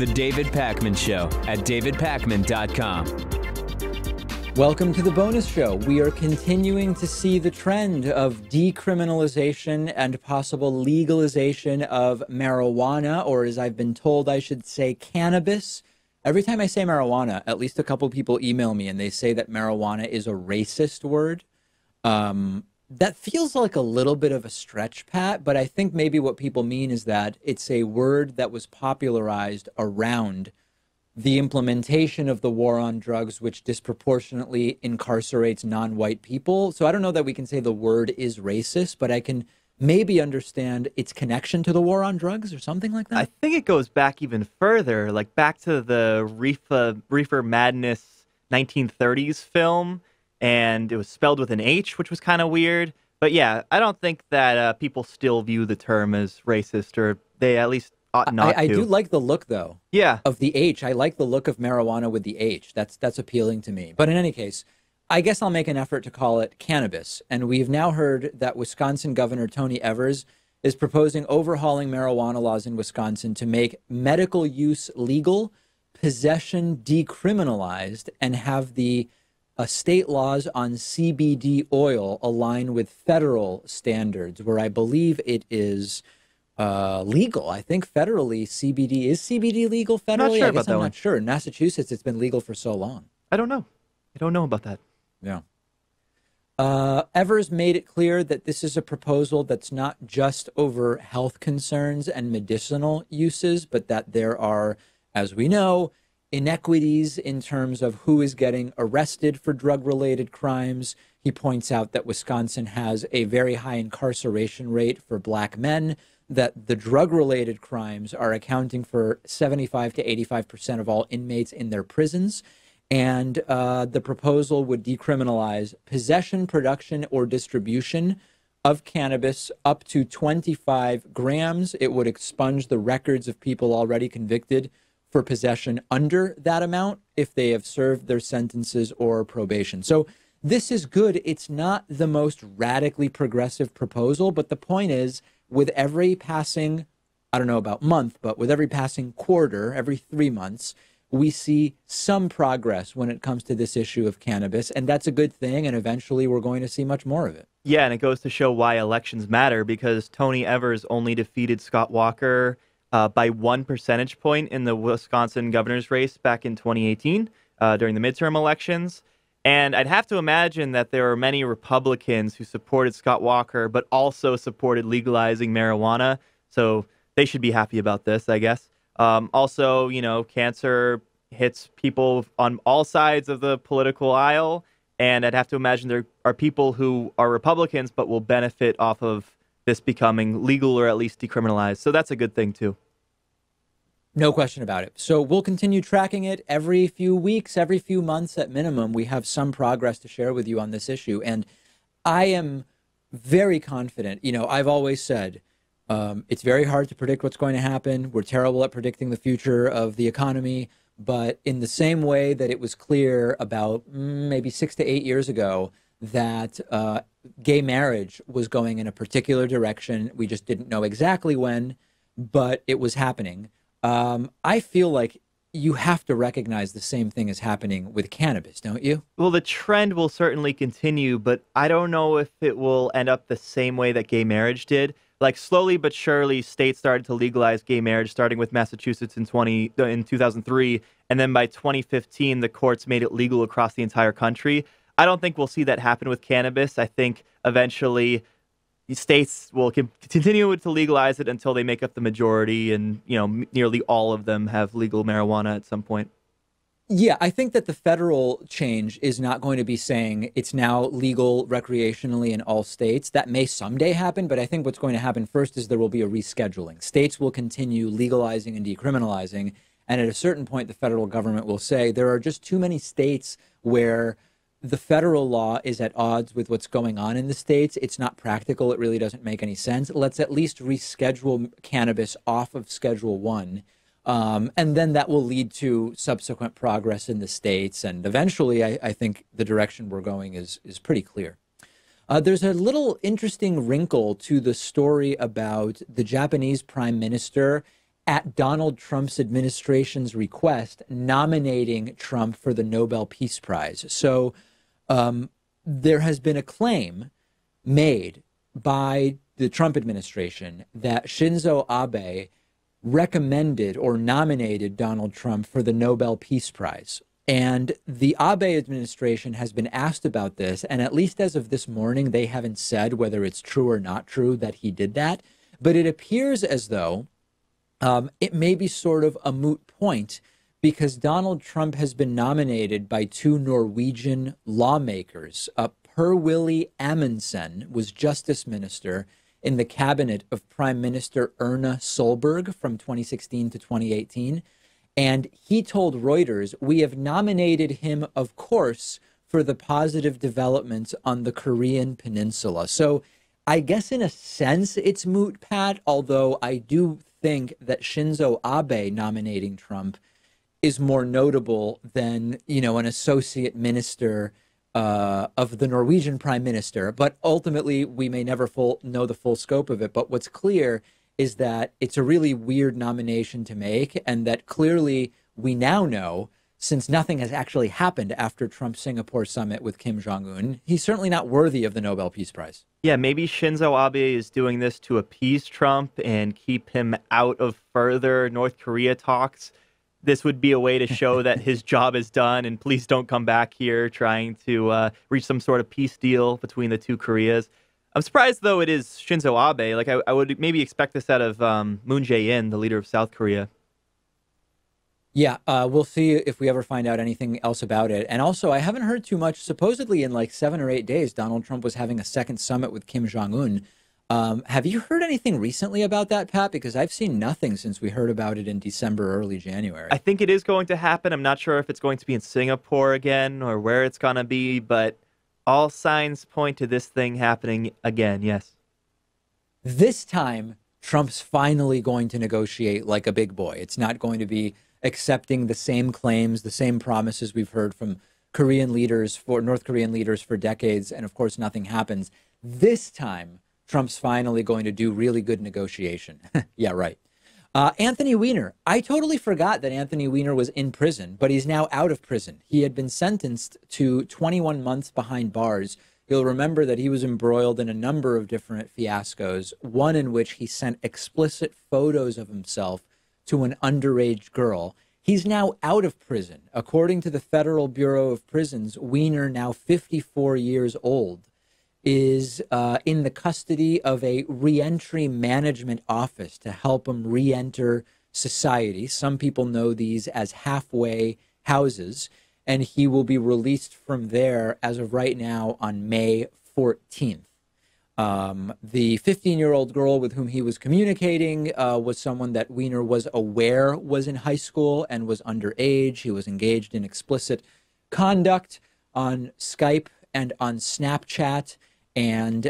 The David Pakman Show at davidpakman.com. Welcome to the bonus show. We are continuing to see the trend of decriminalization and possible legalization of marijuana, or as I've been told, I should say cannabis. Every time I say marijuana, at least a couple people email me and they say that marijuana is a racist word. That feels like a little bit of a stretch, Pat, but I think maybe what people mean is that it's a word that was popularized around the implementation of the war on drugs, which disproportionately incarcerates non-white people. So I don't know that we can say the word is racist, but I can maybe understand its connection to the war on drugs or something like that. I think it goes back even further, like back to the Reefer Madness 1930s film, and it was spelled with an H, which was kind of weird. But yeah, I don't think that people still view the term as racist, or they at least ought not to. I do like the look, though. Yeah. Of the H. I like the look of marijuana with the H. That's appealing to me. But in any case, I guess I'll make an effort to call it cannabis. And we've now heard that Wisconsin Governor Tony Evers is proposing overhauling marijuana laws in Wisconsin to make medical use legal, possession decriminalized, and have the state laws on CBD oil align with federal standards, where I believe it is legal. I think federally CBD is CBD legal federally. Not sure about that I'm one. not sure. In Massachusetts, it's been legal for so long. I don't know. I don't know about that. Yeah. Evers made it clear that this is a proposal that's not just over health concerns and medicinal uses, but that there are, as we know, inequities in terms of who is getting arrested for drug-related crimes. He points out that Wisconsin has a very high incarceration rate for black men, that the drug-related crimes are accounting for 75 to 85% of all inmates in their prisons. And the proposal would decriminalize possession, production, or distribution of cannabis up to 25 grams. It would expunge the records of people already convicted for possession under that amount if they have served their sentences or probation. So this is good. It's not the most radically progressive proposal, but the point is, with every passing, I don't know about month, but with every passing quarter, every 3 months, we see some progress when it comes to this issue of cannabis, and that's a good thing, and eventually we're going to see much more of it. Yeah, and it goes to show why elections matter, because Tony Evers only defeated Scott Walker by 1 percentage point in the Wisconsin governor's race back in 2018 during the midterm elections. And I'd have to imagine that there are many Republicans who supported Scott Walker, but also supported legalizing marijuana. So they should be happy about this, I guess. Also, you know, cancer hits people on all sides of the political aisle. And I'd have to imagine there are people who are Republicans, but will benefit off of this becoming legal or at least decriminalized. So that's a good thing, too. No question about it. So we'll continue tracking it every few weeks, every few months at minimum. We have some progress to share with you on this issue. And I am very confident. You know, I've always said it's very hard to predict what's going to happen. We're terrible at predicting the future of the economy. But in the same way that it was clear about maybe 6 to 8 years ago that gay marriage was going in a particular direction, we just didn't know exactly when, but it was happening. I feel like you have to recognize the same thing is happening with cannabis, don't you? Well, the trend will certainly continue, but I don't know if it will end up the same way that gay marriage did. Like, slowly but surely, states started to legalize gay marriage, starting with Massachusetts in 2003, and then by 2015, the courts made it legal across the entire country. I don't think we'll see that happen with cannabis. I think eventually states will continue to legalize it until they make up the majority, and nearly all of them have legal marijuana at some point. Yeah, I think that the federal change is not going to be saying it's now legal recreationally in all states. That may someday happen, but I think what's going to happen first is there will be a rescheduling. States will continue legalizing and decriminalizing, and at a certain point, the federal government will say there are just too many states where the federal law is at odds with what's going on in the states. It's not practical. It really doesn't make any sense. Let's at least reschedule cannabis off of Schedule 1. And then that will lead to subsequent progress in the states. And eventually, I think the direction we're going is pretty clear. There's a little interesting wrinkle to the story about the Japanese prime minister at Donald Trump's administration's request, nominating Trump for the Nobel Peace Prize. So there has been a claim made by the Trump administration that Shinzo Abe recommended or nominated Donald Trump for the Nobel Peace Prize. And the Abe administration has been asked about this, and at least as of this morning, they haven't said whether it's true or not true that he did that. But it appears as though it may be sort of a moot point, because Donald Trump has been nominated by two Norwegian lawmakers. Per Willy Amundsen was justice minister in the cabinet of Prime Minister Erna Solberg from 2016 to 2018. And he told Reuters, "We have nominated him, of course, for the positive developments on the Korean Peninsula." So I guess in a sense it's moot, Pat, although I do think that Shinzo Abe nominating Trump is more notable than, you know, an associate minister of the Norwegian prime minister. But ultimately, we may never know the full scope of it. But what's clear is that it's a really weird nomination to make, and that clearly we now know, since nothing has actually happened after Trump's Singapore summit with Kim Jong-un, he's certainly not worthy of the Nobel Peace Prize. Yeah, maybe Shinzo Abe is doing this to appease Trump and keep him out of further North Korea talks. This would be a way to show that his job is done, and please don't come back here trying to reach some sort of peace deal between the two Koreas. I'm surprised, though, it is Shinzo Abe. Like, I would maybe expect this out of Moon Jae-in, the leader of South Korea. Yeah, we'll see if we ever find out anything else about it. And also, I haven't heard too much. Supposedly, in like 7 or 8 days, Donald Trump was having a second summit with Kim Jong-un. Have you heard anything recently about that, Pat? Because I've seen nothing since we heard about it in December, early January. I think it is going to happen. I'm not sure if it's going to be in Singapore again or where it's going to be, but all signs point to this thing happening again, yes. This time, Trump's finally going to negotiate like a big boy. It's not going to be accepting the same claims, the same promises we've heard from North Korean leaders for decades, and of course, nothing happens. This time, Trump's finally going to do really good negotiation. Yeah, right. Anthony Weiner. I totally forgot that Anthony Weiner was in prison, but he's now out of prison. He had been sentenced to 21 months behind bars. You'll remember that he was embroiled in a number of different fiascos, one in which he sent explicit photos of himself to an underage girl. He's now out of prison. According to the Federal Bureau of Prisons, Weiner, now 54 years old, is in the custody of a reentry management office to help him reenter society. Some people know these as halfway houses, and he will be released from there as of right now on May 14th. The 15-year-old girl with whom he was communicating was someone that Weiner was aware was in high school and was underage. He was engaged in explicit conduct on Skype and on Snapchat. And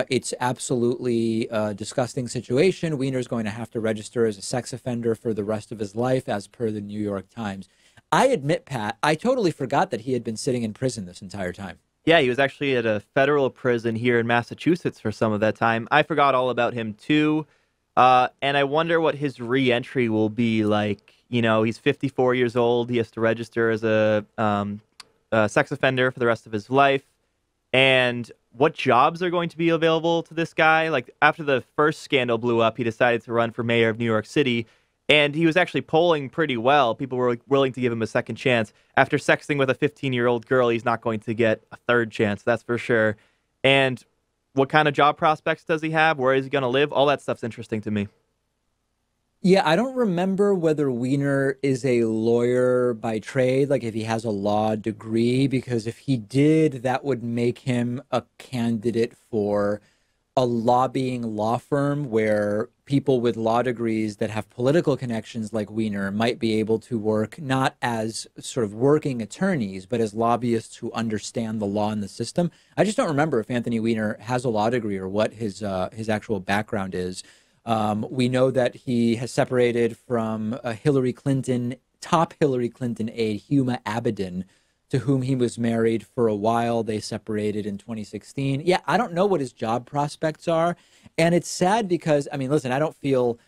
it's absolutely a disgusting situation. Weiner's going to have to register as a sex offender for the rest of his life, as per the New York Times. I admit, Pat, I totally forgot that he had been sitting in prison this entire time. Yeah, he was actually at a federal prison here in Massachusetts for some of that time. I forgot all about him, too. And I wonder what his reentry will be like. You know, he's 54 years old. He has to register as a sex offender for the rest of his life. And what jobs are going to be available to this guy? Like, after the first scandal blew up, he decided to run for mayor of New York City. And he was actually polling pretty well. People were willing to give him a second chance. After sexting with a 15-year-old girl, he's not going to get a third chance, that's for sure. And what kind of job prospects does he have? Where is he going to live? All that stuff's interesting to me. Yeah, I don't remember whether Weiner is a lawyer by trade, like if he has a law degree, because if he did, that would make him a candidate for a lobbying law firm where people with law degrees that have political connections like Weiner might be able to work not as sort of working attorneys, but as lobbyists who understand the law and the system. I just don't remember if Anthony Weiner has a law degree or what his actual background is. We know that he has separated from top Hillary Clinton aide, Huma Abedin, to whom he was married for a while. They separated in 2016. Yeah, I don't know what his job prospects are. And it's sad because, I mean, listen, I don't feel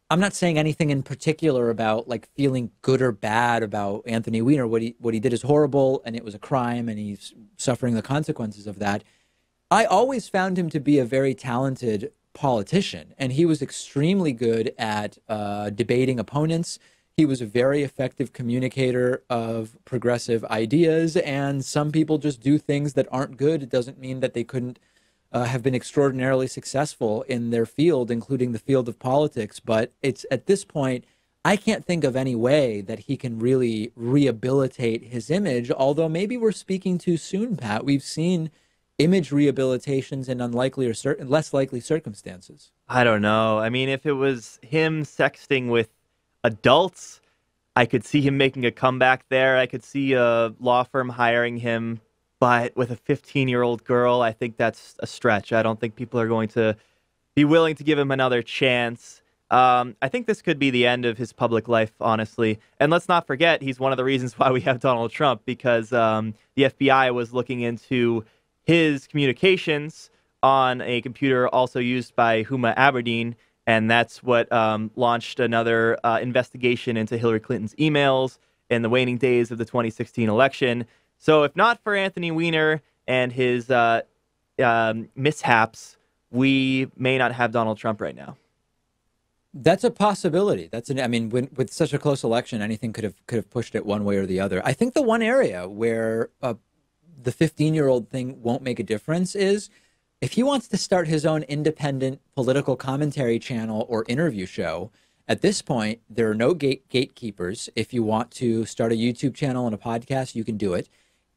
I'm not saying anything in particular about like feeling good or bad about Anthony Weiner. What he did is horrible, and it was a crime, and he's suffering the consequences of that. I always found him to be a very talented politician, and he was extremely good at debating opponents. He was a very effective communicator of progressive ideas, and some people just do things that aren't good. It doesn't mean that they couldn't have been extraordinarily successful in their field, including the field of politics. But it's at this point, I can't think of any way that he can really rehabilitate his image, although maybe we're speaking too soon, Pat. We've seen image rehabilitations in unlikely or less likely circumstances. I don't know. I mean, if it was him sexting with adults, I could see him making a comeback there. I could see a law firm hiring him. But with a 15-year-old girl, I think that's a stretch. I don't think people are going to be willing to give him another chance. I think this could be the end of his public life, honestly. And let's not forget, he's one of the reasons why we have Donald Trump, because the FBI was looking into his communications on a computer also used by Huma Abedin, and that's what launched another investigation into Hillary Clinton's emails in the waning days of the 2016 election. So if not for Anthony Weiner and his mishaps, we may not have Donald Trump right now. That's a possibility. I mean, with such a close election, anything could have pushed it one way or the other. I think the one area where the 15-year-old thing won't make a difference is if he wants to start his own independent political commentary channel or interview show. At this point, there are no gatekeepers. If you want to start a YouTube channel and a podcast, you can do it.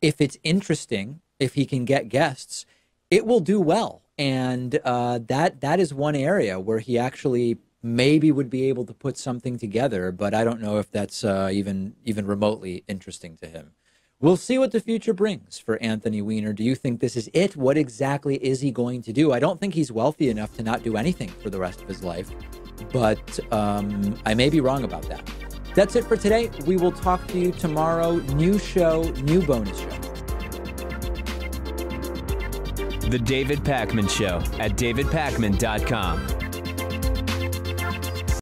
If it's interesting, if he can get guests, it will do well. And that is one area where he actually maybe would be able to put something together, but I don't know if that's even remotely interesting to him. We'll see what the future brings for Anthony Weiner. Do you think this is it? What exactly is he going to do? I don't think he's wealthy enough to not do anything for the rest of his life, but I may be wrong about that. That's it for today. We will talk to you tomorrow. New show, new bonus show. The David Pakman Show at davidpakman.com.